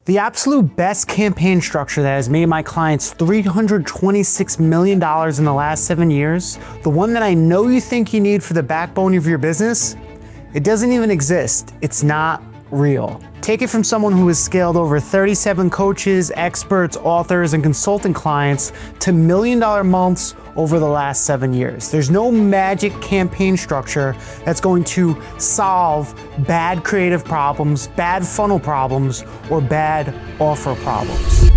The absolute best campaign structure that has made my clients $326 million in the last 7 years, the one that I know you think you need for the backbone of your business, it doesn't even exist. It's not real. Take it from someone who has scaled over 37 coaches, experts, authors, and consulting clients to $1 million months over the last 7 years. There's no magic campaign structure that's going to solve bad creative problems, bad funnel problems, or bad offer problems.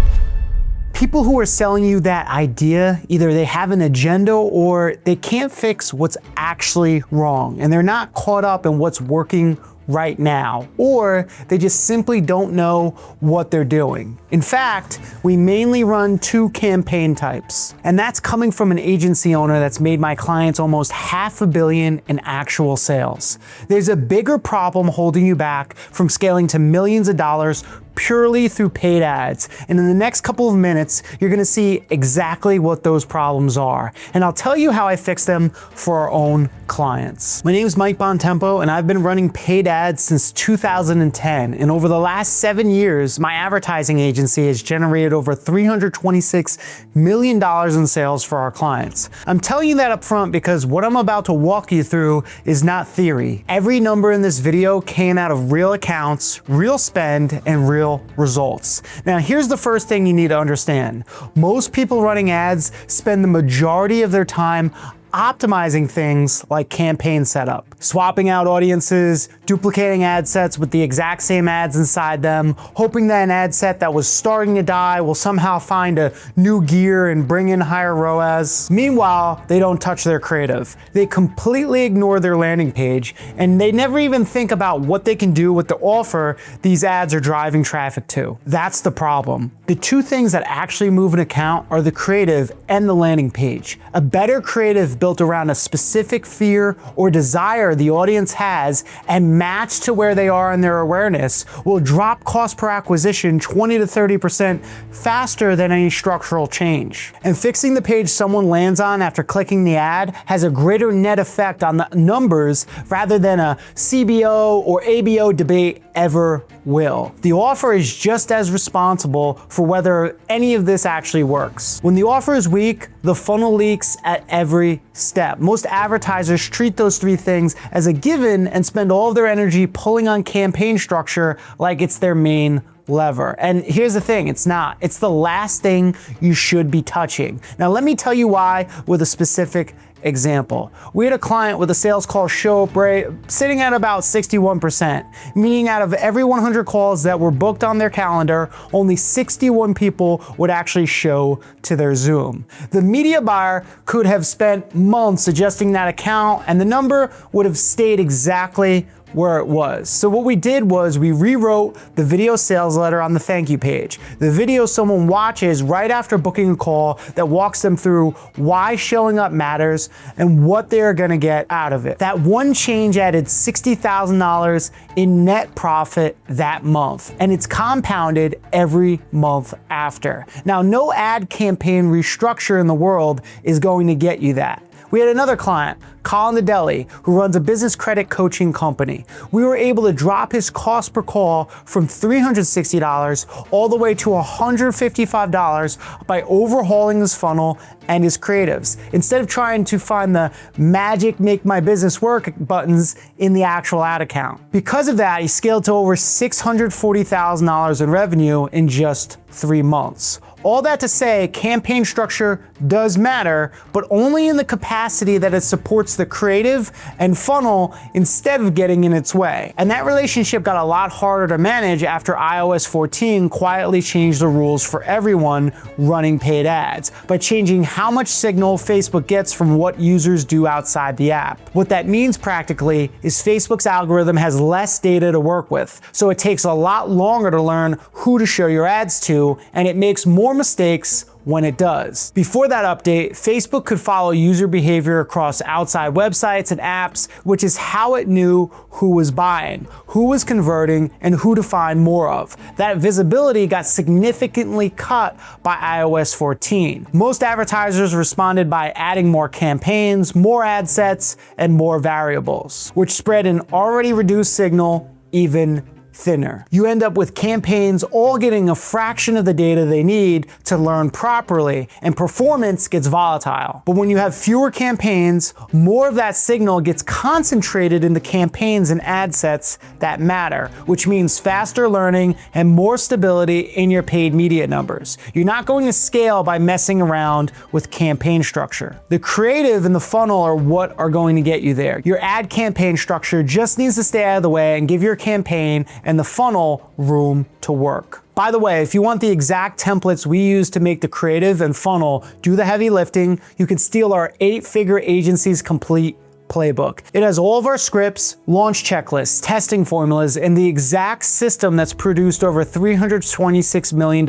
People who are selling you that idea, either they have an agenda or they can't fix what's actually wrong, and they're not caught up in what's working right now, or they just simply don't know what they're doing. In fact, we mainly run 2 campaign types, and that's coming from an agency owner that's made my clients almost $500 million in actual sales. There's a bigger problem holding you back from scaling to millions of dollars purely through paid ads. And in the next couple of minutes, you're gonna see exactly what those problems are. And I'll tell you how I fix them for our own clients. My name is Mike Bontempo, and I've been running paid ads since 2010. And over the last 7 years, my advertising agency has generated over $326 million in sales for our clients. I'm telling you that up front because what I'm about to walk you through is not theory. Every number in this video came out of real accounts, real spend, and real results. Now, here's the first thing you need to understand. Most people running ads spend the majority of their time optimizing things like campaign setup, swapping out audiences, duplicating ad sets with the exact same ads inside them, hoping that an ad set that was starting to die will somehow find a new gear and bring in higher ROAS. Meanwhile, they don't touch their creative. They completely ignore their landing page, and they never even think about what they can do with the offer these ads are driving traffic to. That's the problem. The 2 things that actually move an account are the creative and the landing page. A better creative built around a specific fear or desire the audience has and matched to where they are in their awareness will drop cost per acquisition 20 to 30% faster than any structural change. And fixing the page someone lands on after clicking the ad has a greater net effect on the numbers rather than a CBO or ABO debate ever will. The offer is just as responsible for whether any of this actually works. When the offer is weak, the funnel leaks at every step. Most advertisers treat those 3 things as a given and spend all of their energy pulling on campaign structure like it's their main lever. And here's the thing, it's not. It's the last thing you should be touching. Now, let me tell you why with a specific example. We had a client with a sales call show up rate sitting at about 61%, meaning out of every 100 calls that were booked on their calendar, only 61 people would actually show to their Zoom. The media buyer could have spent months adjusting that account, and the number would have stayed exactly where it was. So what we did was we rewrote the video sales letter on the thank you page. The video someone watches right after booking a call that walks them through why showing up matters and what they're gonna get out of it. That one change added $60,000 in net profit that month, and it's compounded every month after. Now, no ad campaign restructure in the world is going to get you that. We had another client, Colin Nadelli, who runs a business credit coaching company. We were able to drop his cost per call from $360 all the way to $155 by overhauling his funnel and his creatives, instead of trying to find the magic make my business work buttons in the actual ad account. Because of that, he scaled to over $640,000 in revenue in just 3 months. All that to say, campaign structure does matter, but only in the capacity that it supports the creative and funnel instead of getting in its way. And that relationship got a lot harder to manage after iOS 14 quietly changed the rules for everyone running paid ads by changing how much signal Facebook gets from what users do outside the app. What that means practically is Facebook's algorithm has less data to work with, so it takes a lot longer to learn who to show your ads to, and it makes more mistakes when it does. Before that update, Facebook could follow user behavior across outside websites and apps, which is how it knew who was buying, who was converting, and who to find more of. That visibility got significantly cut by iOS 14. Most advertisers responded by adding more campaigns, more ad sets, and more variables, which spread an already reduced signal even thinner. You end up with campaigns all getting a fraction of the data they need to learn properly, and performance gets volatile. But when you have fewer campaigns, more of that signal gets concentrated in the campaigns and ad sets that matter, which means faster learning and more stability in your paid media numbers. You're not going to scale by messing around with campaign structure. The creative and the funnel are what are going to get you there. Your ad campaign structure just needs to stay out of the way and give your campaign and the funnel room to work. By the way, if you want the exact templates we use to make the creative and funnel do the heavy lifting, you can steal our 8-Figure Agencies Complete playbook. It has all of our scripts, launch checklists, testing formulas, and the exact system that's produced over $326 million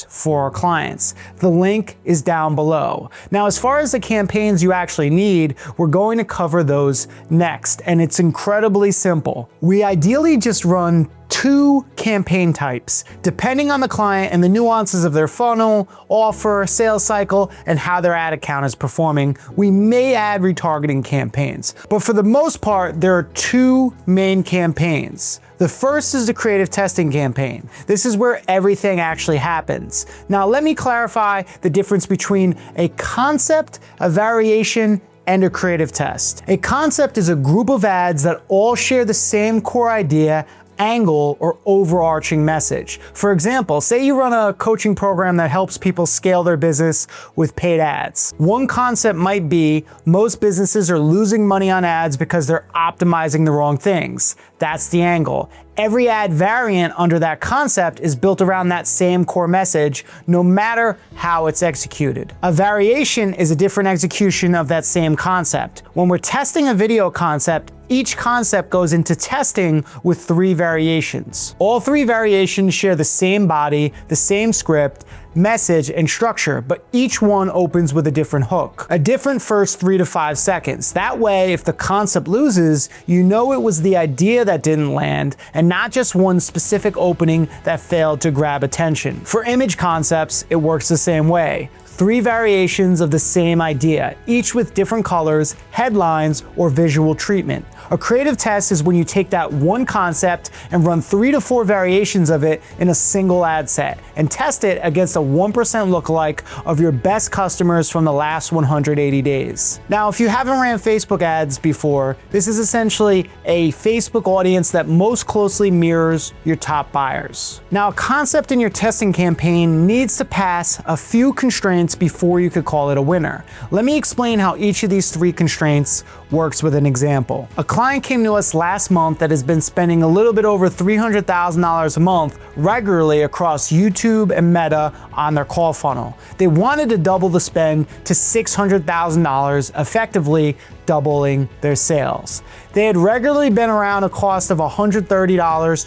for our clients. The link is down below. Now, as far as the campaigns you actually need, we're going to cover those next, and it's incredibly simple. We ideally just run 2 campaign types, depending on the client and the nuances of their funnel, offer, sales cycle, and how their ad account is performing. We may add retargeting campaigns, but for the most part, there are 2 main campaigns. The first is the creative testing campaign. This is where everything actually happens. Now, let me clarify the difference between a concept, a variation, and a creative test. A concept is a group of ads that all share the same core idea, angle, or overarching message. For example, say you run a coaching program that helps people scale their business with paid ads. One concept might be most businesses are losing money on ads because they're optimizing the wrong things. That's the angle. Every ad variant under that concept is built around that same core message, no matter how it's executed. A variation is a different execution of that same concept. When we're testing a video concept, each concept goes into testing with 3 variations. All 3 variations share the same body, the same script, message, and structure, but each one opens with a different hook, a different first 3 to 5 seconds. That way, if the concept loses, you know it was the idea that didn't land and not just one specific opening that failed to grab attention. For image concepts, it works the same way. 3 variations of the same idea, each with different colors, headlines, or visual treatment. A creative test is when you take that one concept and run 3 to 4 variations of it in a single ad set and test it against a 1% lookalike of your best customers from the last 180 days. Now, if you haven't ran Facebook ads before, this is essentially a Facebook audience that most closely mirrors your top buyers. Now, a concept in your testing campaign needs to pass a few constraints before you could call it a winner. Let me explain how each of these 3 constraints works with an example. A client came to us last month that has been spending a little bit over $300,000 a month regularly across YouTube and Meta on their call funnel. They wanted to double the spend to $600,000, effectively doubling their sales. They had regularly been around a cost of $130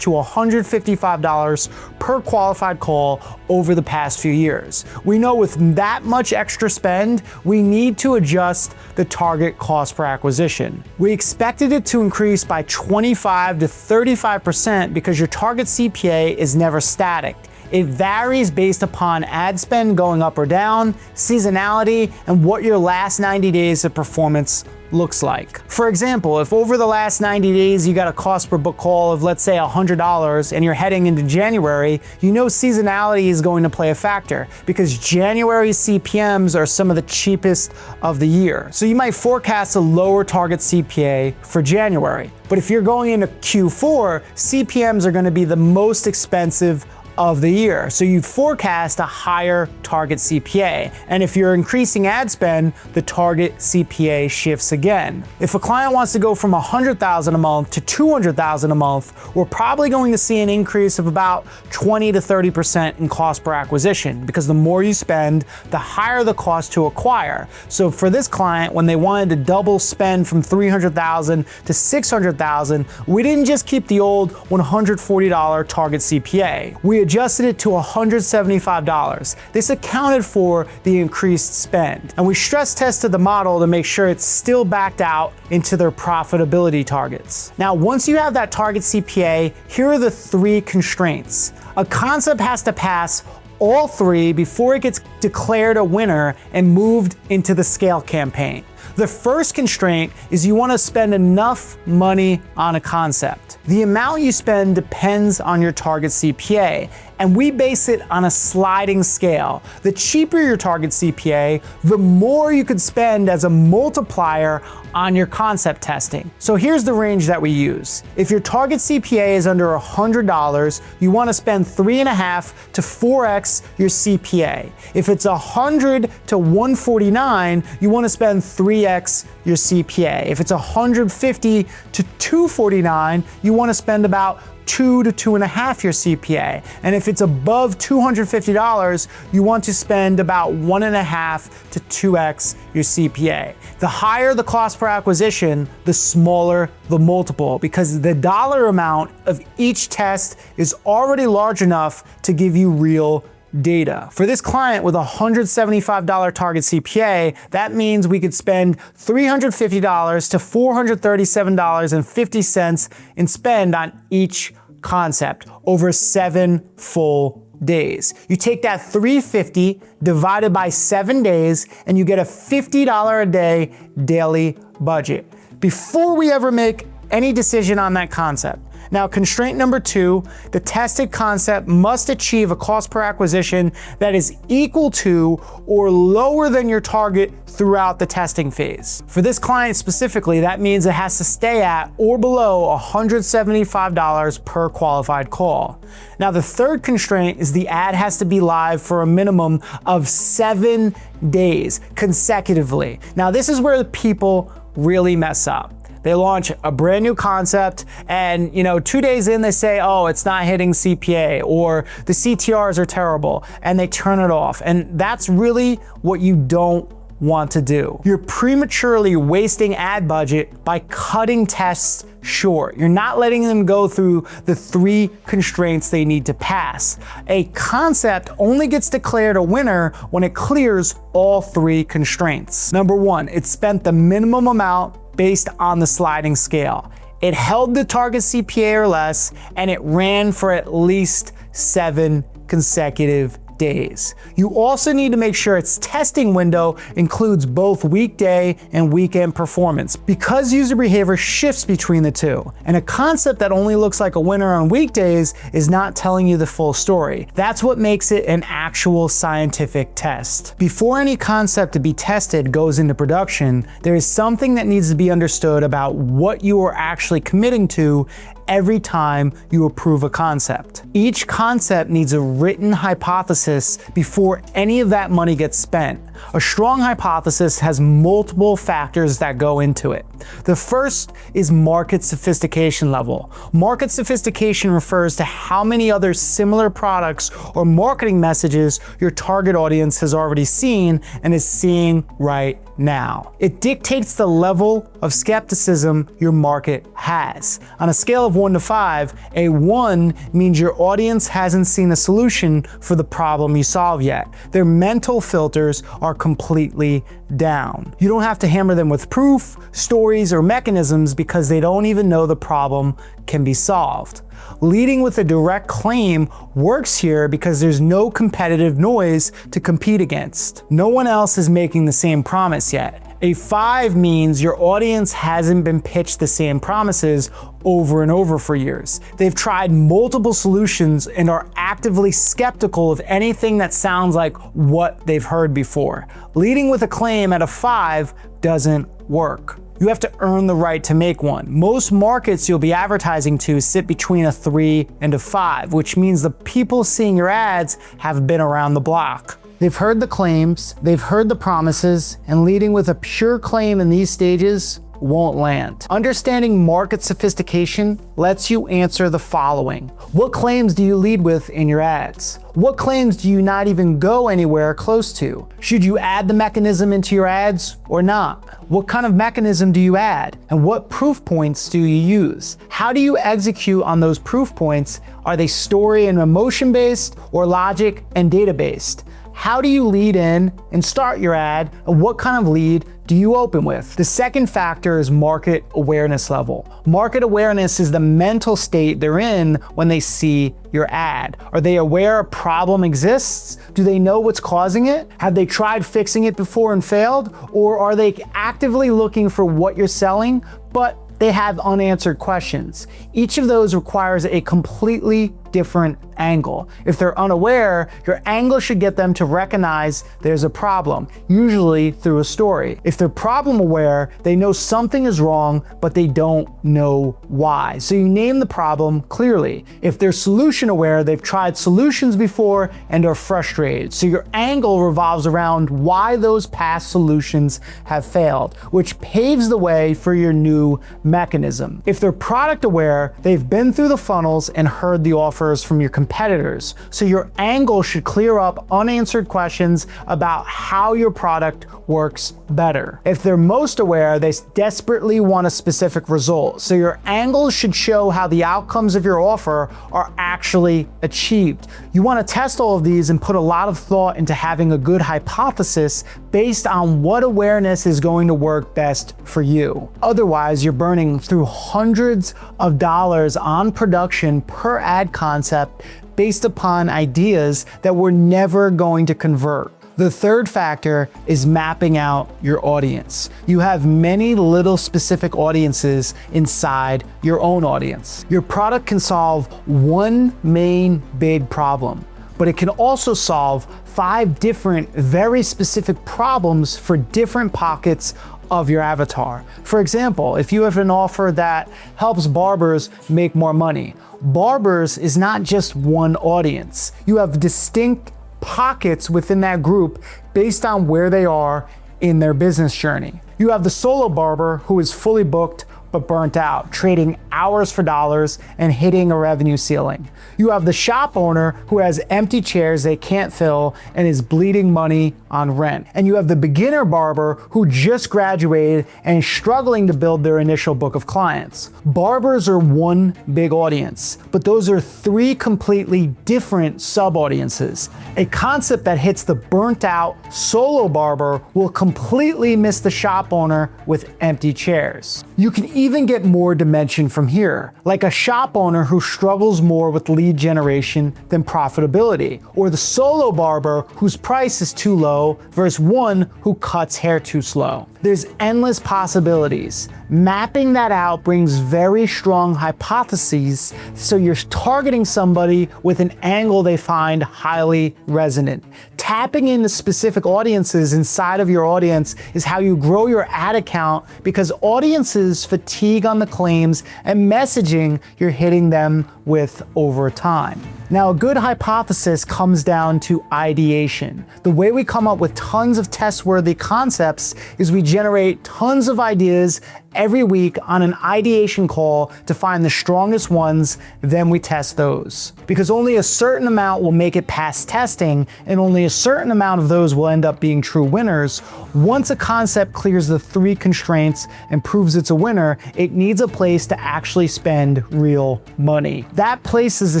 to $155 per qualified call over the past few years. We know with that much extra spend, we need to adjust the target cost per acquisition. We expected it to increase by 25 to 35% because your target CPA is never static. It varies based upon ad spend going up or down, seasonality, and what your last 90 days of performance looks like. For example, if over the last 90 days you got a cost per book call of, let's say, $100 and you're heading into January, you know seasonality is going to play a factor because January CPMs are some of the cheapest of the year. So you might forecast a lower target CPA for January. But if you're going into Q4, CPMs are going to be the most expensive of the year. So you forecast a higher target CPA. And if you're increasing ad spend, the target CPA shifts again. If a client wants to go from $100,000 a month to $200,000 a month, we're probably going to see an increase of about 20 to 30% in cost per acquisition because the more you spend, the higher the cost to acquire. So for this client, when they wanted to double spend from $300,000 to $600,000, we didn't just keep the old $140 target CPA. We adjusted it to $175. This accounted for the increased spend. And we stress tested the model to make sure it's still backed out into their profitability targets. Now, once you have that target CPA, here are the 3 constraints. A concept has to pass all 3 before it gets declared a winner and moved into the scale campaign. The first constraint is you want to spend enough money on a concept. The amount you spend depends on your target CPA, and we base it on a sliding scale. The cheaper your target CPA, the more you could spend as a multiplier on your concept testing. So here's the range that we use. If your target CPA is under $100, you want to spend 3.5 to 4x your CPA. If it's 100 to 149, you want to spend 3x your CPA. If it's 150 to 249, you want to spend about 2 to 2.5 your CPA. And if it's above $250, you want to spend about 1.5 to 2x your CPA. The higher the cost per acquisition, the smaller the multiple, because the dollar amount of each test is already large enough to give you real data. For this client with a $175 target CPA, that means we could spend $350 to $437.50 in spend on each concept over 7 full days. You take that $350 divided by 7 days and you get a $50 a day daily budget before we ever make any decision on that concept. Now, constraint number 2, the tested concept must achieve a cost per acquisition that is equal to or lower than your target throughout the testing phase. For this client specifically, that means it has to stay at or below $175 per qualified call. Now, the third constraint is the ad has to be live for a minimum of 7 days consecutively. Now, this is where people really mess up. They launch a brand new concept and 2 days in they say, oh, it's not hitting CPA or the CTRs are terrible, and they turn it off. And that's really what you don't want to do. You're prematurely wasting ad budget by cutting tests short. You're not letting them go through the 3 constraints they need to pass. A concept only gets declared a winner when it clears all 3 constraints. Number 1, it spent the minimum amount based on the sliding scale. It held the target CPA or less, and it ran for at least 7 consecutive days. You also need to make sure its testing window includes both weekday and weekend performance, because user behavior shifts between the two. And a concept that only looks like a winner on weekdays is not telling you the full story. That's what makes it an actual scientific test. Before any concept to be tested goes into production, there is something that needs to be understood about what you are actually committing to every time you approve a concept. Each concept needs a written hypothesis before any of that money gets spent. A strong hypothesis has multiple factors that go into it. The first is market sophistication level. Market sophistication refers to how many other similar products or marketing messages your target audience has already seen and is seeing right now. It dictates the level of skepticism your market has. On a scale of 1 to 5, a 1 means your audience hasn't seen a solution for the problem you solve yet. Their mental filters are completely down. You don't have to hammer them with proof, stories, or mechanisms because they don't even know the problem can be solved. Leading with a direct claim works here because there's no competitive noise to compete against. No one else is making the same promise yet. A 5 means your audience hasn't been pitched the same promises over and over for years. They've tried multiple solutions and are actively skeptical of anything that sounds like what they've heard before. Leading with a claim at a 5 doesn't work. You have to earn the right to make one. Most markets you'll be advertising to sit between a 3 and a 5, which means the people seeing your ads have been around the block. They've heard the claims, they've heard the promises, and leading with a pure claim in these stages won't land. Understanding market sophistication lets you answer the following. What claims do you lead with in your ads? What claims do you not even go anywhere close to? Should you add the mechanism into your ads or not? What kind of mechanism do you add? And what proof points do you use? How do you execute on those proof points? Are they story and emotion-based or logic and data-based? How do you lead in and start your ad, and what kind of lead do you open with? The second factor is market awareness level. Market awareness is the mental state they're in when they see your ad. Are they aware a problem exists? Do they know what's causing it? Have they tried fixing it before and failed? Or are they actively looking for what you're selling, but they have unanswered questions? Each of those requires a completely different angle. If they're unaware, your angle should get them to recognize there's a problem, usually through a story. If they're problem aware, they know something is wrong, but they don't know why. So you name the problem clearly. If they're solution aware, they've tried solutions before and are frustrated. So your angle revolves around why those past solutions have failed, which paves the way for your new mechanism. If they're product aware, they've been through the funnels and heard the offers from your competitors. So your angle should clear up unanswered questions about how your product works better. If they're most aware, they desperately want a specific result. So your angle should show how the outcomes of your offer are actually achieved. You want to test all of these and put a lot of thought into having a good hypothesis based on what awareness is going to work best for you. Otherwise, you're burning through hundreds of dollars on production per ad concept based upon ideas that were never going to convert. The third factor is mapping out your audience. You have many little specific audiences inside your own audience. Your product can solve one main big problem, but it can also solve 5 different, very specific problems for different pockets of your avatar. For example, if you have an offer that helps barbers make more money, barbers is not just one audience. You have distinct pockets within that group based on where they are in their business journey. You have the solo barber who is fully booked but burnt out, trading hours for dollars and hitting a revenue ceiling. You have the shop owner who has empty chairs they can't fill and is bleeding money on rent. And you have the beginner barber who just graduated and is struggling to build their initial book of clients. Barbers are one big audience, but those are 3 completely different sub-audiences. A concept that hits the burnt out solo barber will completely miss the shop owner with empty chairs. You can even get more dimension from here, like a shop owner who struggles more with lead generation than profitability, or the solo barber whose price is too low versus one who cuts hair too slow. There's endless possibilities. Mapping that out brings very strong hypotheses, so you're targeting somebody with an angle they find highly resonant. Tapping into specific audiences inside of your audience is how you grow your ad account, because audiences fatigue on the claims and messaging you're hitting them with over time. Now, a good hypothesis comes down to ideation. The way we come up with tons of test-worthy concepts is we generate tons of ideas every week on an ideation call to find the strongest ones, then we test those. Because only a certain amount will make it past testing, and only a certain amount of those will end up being true winners. Once a concept clears the 3 constraints and proves it's a winner, it needs a place to actually spend real money. That place is the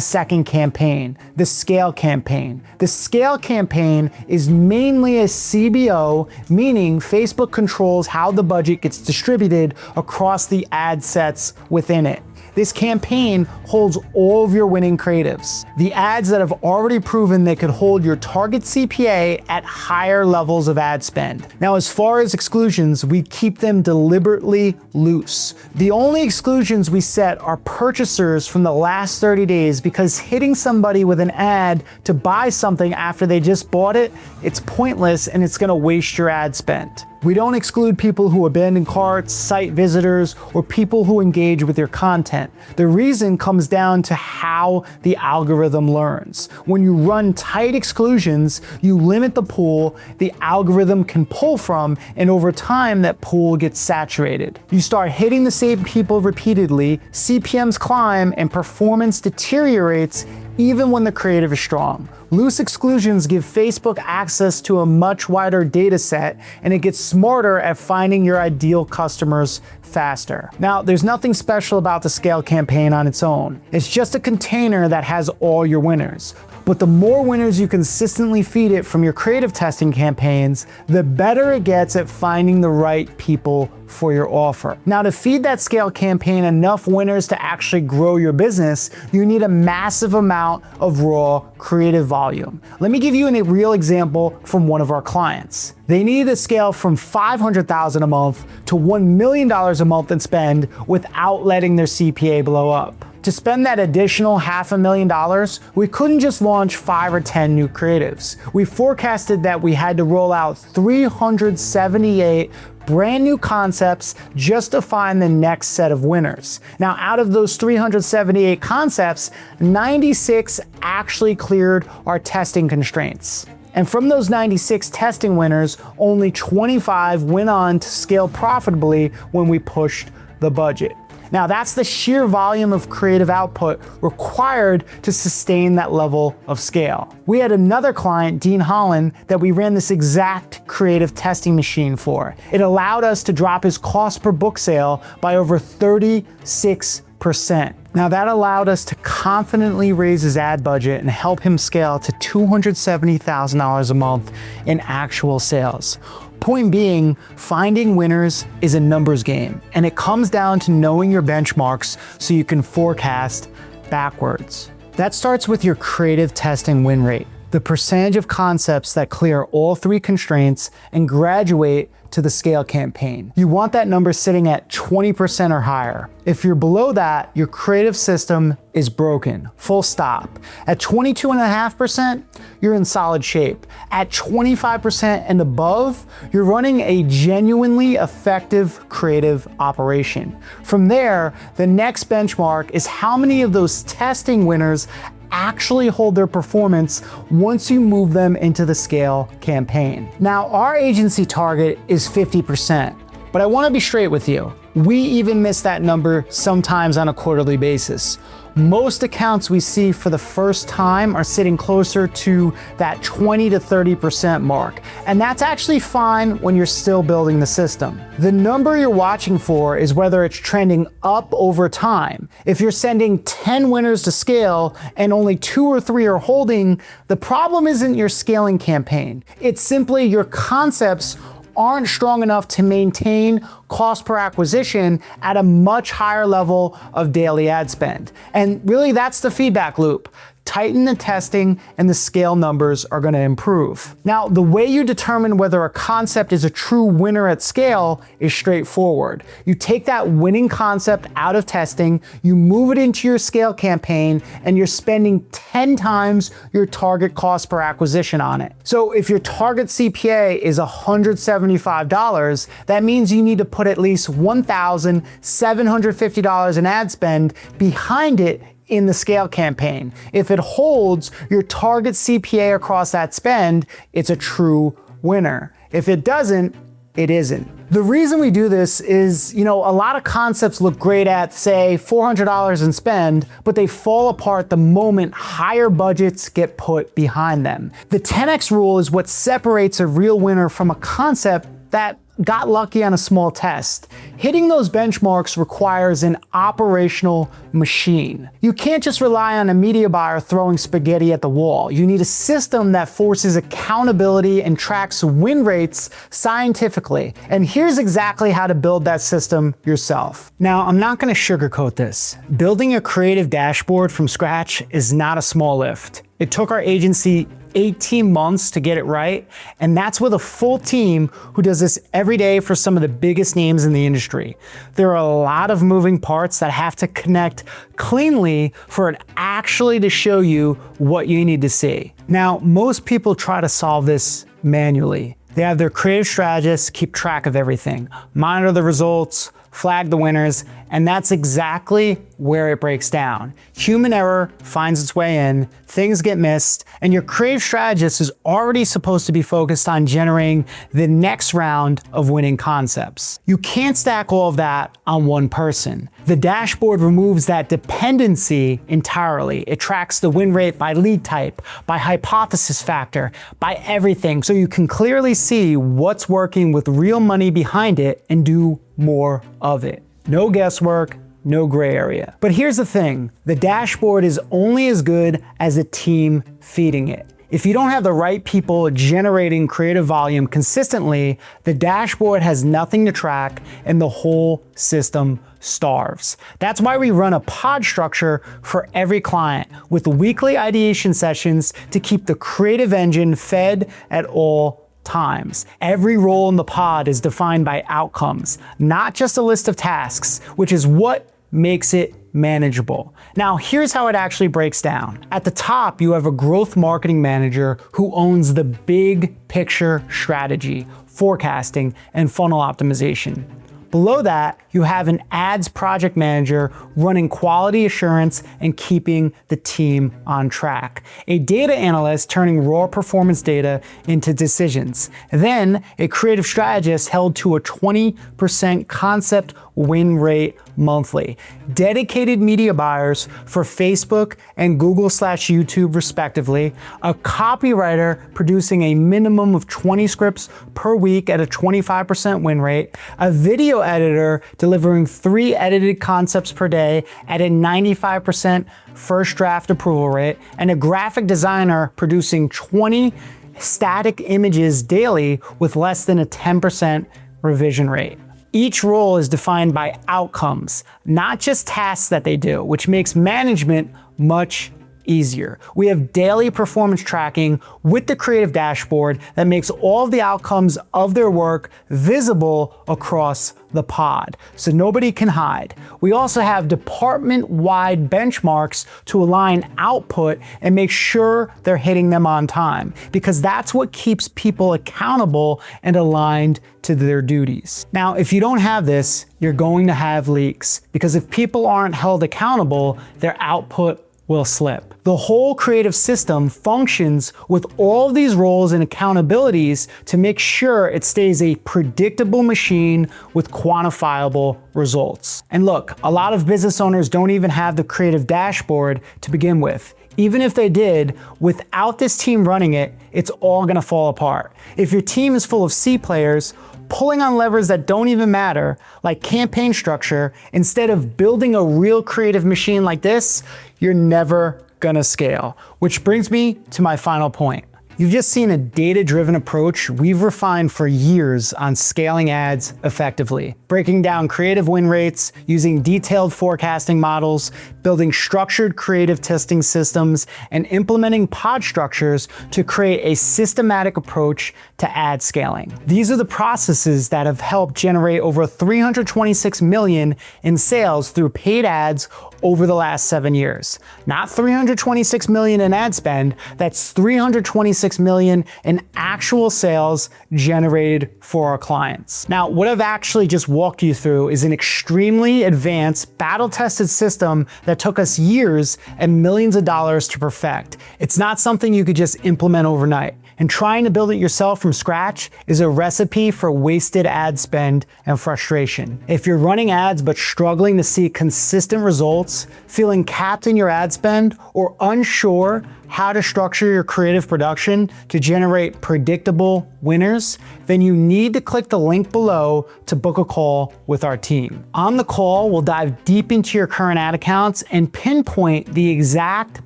second campaign, the scale campaign. The scale campaign is mainly a CBO, meaning Facebook controls how the budget gets distributed across the ad sets within it. This campaign holds all of your winning creatives. The ads that have already proven they could hold your target CPA at higher levels of ad spend. Now, as far as exclusions, we keep them deliberately loose. The only exclusions we set are purchasers from the last 30 days, because hitting somebody with an ad to buy something after they just bought it, it's pointless and it's gonna waste your ad spend. We don't exclude people who abandon carts, site visitors, or people who engage with your content. The reason comes down to how the algorithm learns. When you run tight exclusions, you limit the pool the algorithm can pull from, and over time that pool gets saturated. You start hitting the same people repeatedly, CPMs climb, and performance deteriorates even when the creative is strong. Loose exclusions give Facebook access to a much wider data set, and it gets smarter at finding your ideal customers faster. Now, there's nothing special about the scale campaign on its own. It's just a container that has all your winners. But the more winners you consistently feed it from your creative testing campaigns, the better it gets at finding the right people for your offer. Now, to feed that scale campaign enough winners to actually grow your business, you need a massive amount of raw creative volume. Let me give you a real example from one of our clients. They needed to scale from $500,000 a month to $1 million a month in spend without letting their CPA blow up. To spend that additional $500,000, we couldn't just launch 5 or 10 new creatives. We forecasted that we had to roll out 378 brand new concepts just to find the next set of winners. Now, out of those 378 concepts, 96 actually cleared our testing constraints. And from those 96 testing winners, only 25 went on to scale profitably when we pushed the budget. Now, that's the sheer volume of creative output required to sustain that level of scale. We had another client, Dean Holland, that we ran this exact creative testing machine for. It allowed us to drop his cost per book sale by over 36%. Now, that allowed us to confidently raise his ad budget and help him scale to $270,000 a month in actual sales. Point being, finding winners is a numbers game, and it comes down to knowing your benchmarks so you can forecast backwards. That starts with your creative testing win rate, the percentage of concepts that clear all 3 constraints and graduate to the scale campaign. You want that number sitting at 20% or higher. If you're below that, your creative system is broken, full stop. At 22.5%, you're in solid shape. At 25% and above, you're running a genuinely effective creative operation. From there, the next benchmark is how many of those testing winners actually hold their performance once you move them into the scale campaign. Now, our agency target is 50%, but I want to be straight with you. We even miss that number sometimes on a quarterly basis. Most accounts we see for the first time are sitting closer to that 20 to 30% mark. And that's actually fine when you're still building the system. The number you're watching for is whether it's trending up over time. If you're sending 10 winners to scale and only 2 or 3 are holding, the problem isn't your scaling campaign. It's simply your concepts aren't strong enough to maintain cost per acquisition at a much higher level of daily ad spend. And really, that's the feedback loop. Tighten the testing and the scale numbers are going to improve. Now, the way you determine whether a concept is a true winner at scale is straightforward. You take that winning concept out of testing, you move it into your scale campaign, and you're spending 10 times your target cost per acquisition on it. So if your target CPA is $175, that means you need to put at least $1,750 in ad spend behind it in the scale campaign. If it holds your target CPA across that spend, it's a true winner. If it doesn't, it isn't. The reason we do this is, a lot of concepts look great at, say, $400 in spend, but they fall apart the moment higher budgets get put behind them. The 10X rule is what separates a real winner from a concept that got lucky on a small test. Hitting those benchmarks requires an operational machine. You can't just rely on a media buyer throwing spaghetti at the wall. You need a system that forces accountability and tracks win rates scientifically. And here's exactly how to build that system yourself. Now, I'm not going to sugarcoat this. Building a creative dashboard from scratch is not a small lift. It took our agency 18 months to get it right, and that's with a full team who does this every day for some of the biggest names in the industry. There are a lot of moving parts that have to connect cleanly for it actually to show you what you need to see. Now, most people try to solve this manually. They have their creative strategists keep track of everything, monitor the results, flag the winners, and that's exactly where it breaks down. Human error finds its way in, things get missed, and your creative strategist is already supposed to be focused on generating the next round of winning concepts. You can't stack all of that on one person. The dashboard removes that dependency entirely. It tracks the win rate by lead type, by hypothesis factor, by everything, so you can clearly see what's working with real money behind it and do more of it. No guesswork, no gray area. But here's the thing, the dashboard is only as good as the team feeding it. If you don't have the right people generating creative volume consistently, the dashboard has nothing to track and the whole system starves. That's why we run a pod structure for every client with weekly ideation sessions to keep the creative engine fed at all times. Every role in the pod is defined by outcomes, not just a list of tasks, which is what makes it manageable. Now, here's how it actually breaks down. At the top, you have a growth marketing manager who owns the big picture strategy, forecasting, and funnel optimization. Below that, you have an ads project manager running quality assurance and keeping the team on track. A data analyst turning raw performance data into decisions. Then a creative strategist held to a 20% concept win rate monthly. Dedicated media buyers for Facebook and Google/YouTube respectively. A copywriter producing a minimum of 20 scripts per week at a 25% win rate. A video editor delivering 3 edited concepts per day at a 95% first draft approval rate. And a graphic designer producing 20 static images daily with less than a 10% revision rate. Each role is defined by outcomes, not just tasks that they do, which makes management much easier. We have daily performance tracking with the creative dashboard that makes all of the outcomes of their work visible across the pod, so nobody can hide. We also have department-wide benchmarks to align output and make sure they're hitting them on time, because that's what keeps people accountable and aligned to their duties. Now, if you don't have this, you're going to have leaks, because if people aren't held accountable, their output will slip. The whole creative system functions with all of these roles and accountabilities to make sure it stays a predictable machine with quantifiable results. And look, a lot of business owners don't even have the creative dashboard to begin with. Even if they did, without this team running it, it's all gonna fall apart. If your team is full of C players, pulling on levers that don't even matter, like campaign structure, instead of building a real creative machine like this, you're never gonna scale. Which brings me to my final point. You've just seen a data-driven approach we've refined for years on scaling ads effectively, breaking down creative win rates, using detailed forecasting models, building structured creative testing systems, and implementing pod structures to create a systematic approach to ad scaling. These are the processes that have helped generate over $326 million in sales through paid ads over the last 7 years. Not $326 million in ad spend, that's $326 million in actual sales generated for our clients. Now, what I've actually just walked you through is an extremely advanced, battle-tested system that took us years and millions of dollars to perfect. It's not something you could just implement overnight. And trying to build it yourself from scratch is a recipe for wasted ad spend and frustration. If you're running ads but struggling to see consistent results, feeling capped in your ad spend, or unsure how to structure your creative production to generate predictable winners, then you need to click the link below to book a call with our team. On the call, we'll dive deep into your current ad accounts and pinpoint the exact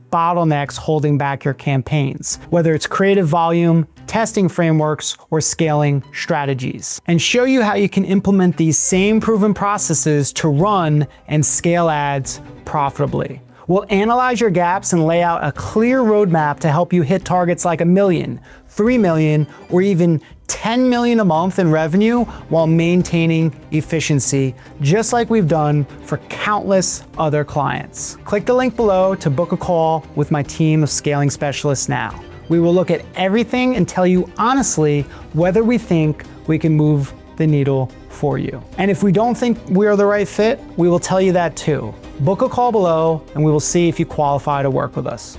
bottlenecks holding back your campaigns, whether it's creative volume, testing frameworks, or scaling strategies, and show you how you can implement these same proven processes to run and scale ads profitably. We'll analyze your gaps and lay out a clear roadmap to help you hit targets like $1 million, $3 million, or even $10 million a month in revenue while maintaining efficiency, just like we've done for countless other clients. Click the link below to book a call with my team of scaling specialists now. We will look at everything and tell you honestly whether we think we can move the needle for you. And if we don't think we are the right fit, we will tell you that too. Book a call below and we will see if you qualify to work with us.